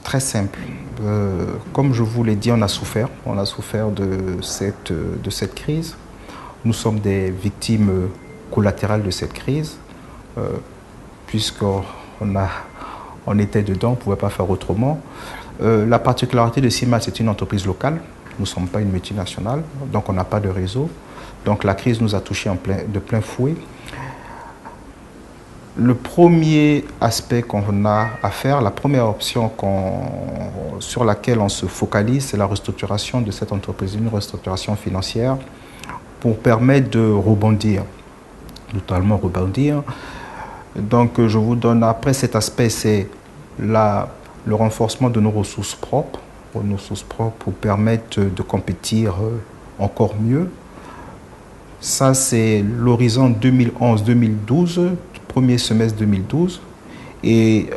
Très simple. Comme je vous l'ai dit, on a souffert. On a souffert de cette crise. Nous sommes des victimes collatérales de cette crise, puisqu'on était dedans, on ne pouvait pas faire autrement. La particularité de CIMAT, c'est une entreprise locale. Nous ne sommes pas une multinationale, donc on n'a pas de réseau. Donc la crise nous a touchés de plein fouet. Le premier aspect qu'on a à faire, la première option sur laquelle on se focalise, c'est la restructuration de cette entreprise, une restructuration financière pour permettre de rebondir, totalement rebondir. Donc je vous donne, après cet aspect, c'est le renforcement de nos ressources propres pour permettre de compétir encore mieux. Ça, c'est l'horizon 2011-2012, premier semestre 2012. Et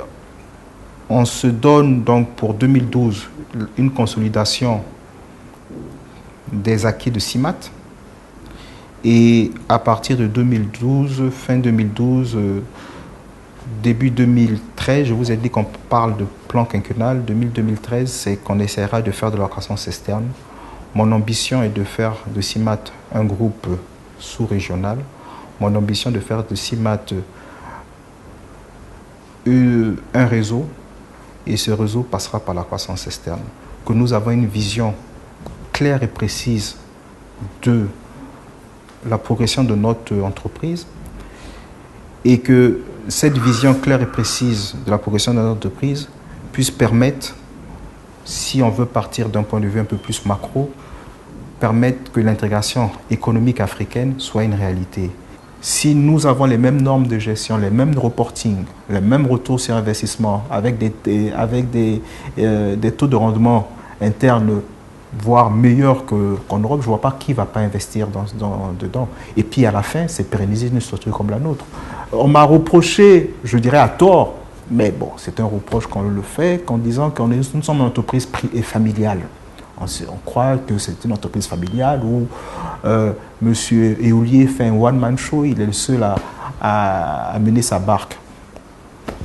on se donne donc pour 2012 une consolidation des acquis de CIMAT. Et à partir de 2012, fin 2012, début 2013, je vous ai dit qu'on parle de plan quinquennal. 2013, c'est qu'on essaiera de faire de la croissance externe. Mon ambition est de faire de CIMAT un groupe sous-régional. Mon ambition est de faire de CIMAT un réseau, et ce réseau passera par la croissance externe. Que nous avons une vision claire et précise de la progression de notre entreprise, et que cette vision claire et précise de la progression de notre entreprise puisse permettre, si on veut partir d'un point de vue un peu plus macro, permettre que l'intégration économique africaine soit une réalité. Si nous avons les mêmes normes de gestion, les mêmes reporting, les mêmes retours sur investissement, avec des taux de rendement internes, voire meilleurs qu'en Europe, je ne vois pas qui ne va pas investir dedans. Et puis à la fin, c'est pérenniser une structure comme la nôtre. On m'a reproché, je dirais à tort, mais bon, c'est un reproche qu'on le fait, qu'en disant que nous sommes une entreprise familiale. On croit que c'est une entreprise familiale où M. Éoulier fait un one-man show, il est le seul à mener sa barque.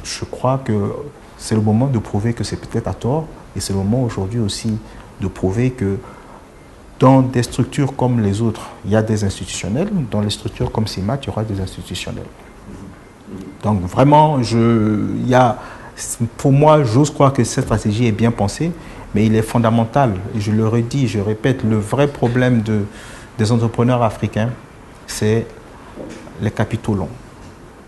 Je crois que c'est le moment de prouver que c'est peut-être à tort, et c'est le moment aujourd'hui aussi de prouver que dans des structures comme les autres, il y a des institutionnels, dans les structures comme CIMAT, il y aura des institutionnels. Donc vraiment, pour moi, j'ose croire que cette stratégie est bien pensée, mais il est fondamental, et je le redis, je répète, le vrai problème des entrepreneurs africains, c'est les capitaux longs.